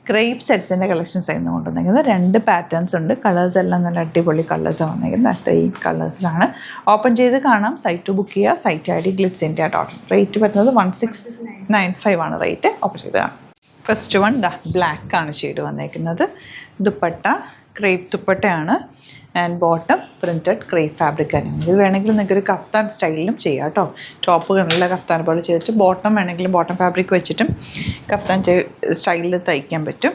Crepe സെറ്റ്സിൻ്റെ collections ആയിരുന്നു കൊണ്ടുവന്നിരിക്കുന്നത്. 2 patterns ഉണ്ട്. കളേഴ്സ് എല്ലാം നല്ല അടിപൊളി കളേഴ്സാണ് വന്നിരിക്കുന്നത്. 3 കളേഴ്സിലാണ്. ഓപ്പൺ ചെയ്ത് കാണാം. സൈറ്റ് ബുക്ക് ചെയ്യുക. Site ID glitzindia.in. റേറ്റ് വരുന്നത് 1695 ആണ് റേറ്റ്. ഓപ്പൺ ചെയ്ത് കാണാം. ഫസ്റ്റ് വൺ ബ്ലാക്ക് ആണ് ഷെയ്ഡ് വന്നിരിക്കുന്നത്. ദുപ്പട്ട ക്രേപ്പ് ദുപ്പട്ടയാണ്. And bottom printed crepe fabric ആണ്. ഇത് വേണമെങ്കിൽ നിങ്ങൾക്ക് ഒരു കഫ്താൻ സ്റ്റൈലിലും ചെയ്യാം കേട്ടോ. ടോപ്പുകളുള്ള കഫ്താൻ പോലെ ചെയ്തിട്ട് ബോട്ടം വേണമെങ്കിലും ബോട്ടം ഫാബ്രിക് വെച്ചിട്ടും കഫ്താൻ സ്റ്റൈലിൽ തയ്ക്കാൻ പറ്റും.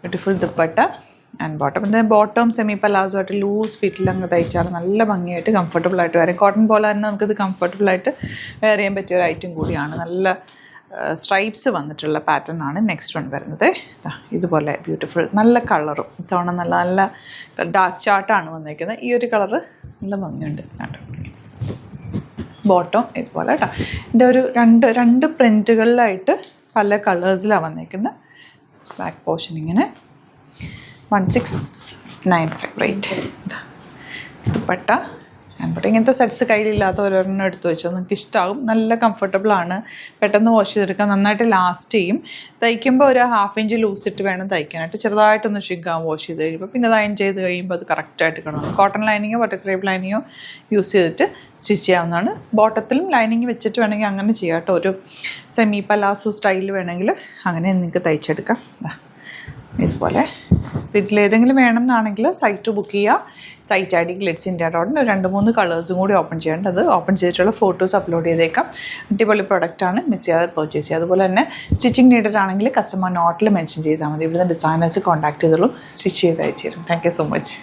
Beautiful dupatta and bottom. എന്തായാലും ബോട്ടം സെമി പലാസോ ആയിട്ട് ലൂസ് ഫിറ്റിൽ അങ്ങ് തയ്ച്ചാൽ നല്ല ഭംഗിയായിട്ട് കംഫർട്ടബിൾ ആയിട്ട് വരും. കോട്ടൺ പോലെ തന്നെ നമുക്കിത് കംഫർട്ടബിളായിട്ട് വെയർ ചെയ്യാൻ പറ്റിയ ഒരു ഐറ്റം കൂടിയാണ്. നല്ല സ്ട്രൈപ്സ് വന്നിട്ടുള്ള പാറ്റേൺ ആണ് നെക്സ്റ്റ് വൺ വരുന്നത്. ഇതുപോലെ ബ്യൂട്ടിഫുൾ നല്ല കളറും ഇത്തവണ നല്ല നല്ല ഡാർക്ക് ചാർട്ടാണ് വന്നിരിക്കുന്നത്. ഈ ഒരു കളറ് നല്ല ഭംഗിയുണ്ട് കേട്ടോ. ബോട്ടം ഇതുപോലെ കേട്ടോ. ഇതിൻ്റെ ഒരു രണ്ട് പ്രിൻറ്റുകളിലായിട്ട് പല കളേഴ്സിലാണ് വന്നിരിക്കുന്നത്. ബാക്ക് പോർഷൻ ഇങ്ങനെ 1695 റേറ്റ്. ദുപ്പട്ട ഇങ്ങനത്തെ സെറ്റ്സ് കയ്യിലില്ലാത്ത ഓരോരെണ്ണം എടുത്ത് വെച്ചോ. നിങ്ങൾക്ക് ഇഷ്ടമാകും. നല്ല കംഫർട്ടബിളാണ്. പെട്ടെന്ന് വാഷ് ചെയ്തെടുക്കാം. നന്നായിട്ട് ലാസ്റ്റ് ചെയ്യും. തയ്ക്കുമ്പോൾ ഒരു 1/2 ഇഞ്ച് ലൂസിട്ട് വേണം തയ്ക്കാനായിട്ട്. ചെറുതായിട്ടൊന്ന് ഷിഗാം വാഷ് ചെയ്ത് കഴിയുമ്പോൾ പിന്നെ അത് അയൺ ചെയ്ത് കഴിയുമ്പോൾ അത് കറക്റ്റായിട്ട് കിടണം. കോട്ടൺ ലൈനിങ്ങോ ബട്ടർ ക്രേപ്പ് ലൈനിങ്ങോ യൂസ് ചെയ്തിട്ട് സ്റ്റിച്ച് ചെയ്യാവുന്നതാണ്. ബോട്ടത്തിലും ലൈനിങ് വെച്ചിട്ട് വേണമെങ്കിൽ അങ്ങനെ ചെയ്യാം കേട്ടോ. ഒരു സെമി പലാസോ സ്റ്റൈലിൽ വേണമെങ്കിൽ അങ്ങനെ നിങ്ങൾക്ക് തയ്ച്ചെടുക്കാം. ഇതുപോലെ ഇതിലേതെങ്കിലും വേണം എന്നാണെങ്കിൽ സൈറ്റ് ബുക്ക് ചെയ്യുക. Site ID glitzindia.in. 2-3 കളേഴ്സും കൂടി ഓപ്പൺ ചെയ്യേണ്ടത്. ഓപ്പൺ ചെയ്തിട്ടുള്ള ഫോട്ടോസ് അപ്ലോഡ് ചെയ്തേക്കാം. അടിപൊളി പ്രൊഡക്റ്റാണ്. മിസ് ചെയ്യാതെ പർച്ചേസ് ചെയ്യുക. അതുപോലെ തന്നെ സ്റ്റിച്ചിങ് നീഡഡ് ആണെങ്കിൽ കസ്റ്റമർ നോട്ടിൽ മെൻഷൻ ചെയ്താൽ മതി. ഇവിടുന്ന് ഡിസൈനേഴ്സ് കോൺടാക്ട് ചെയ്തോളൂ. സ്റ്റിച്ച് ചെയ്ത് അയച്ചു തരും. Thank you so much.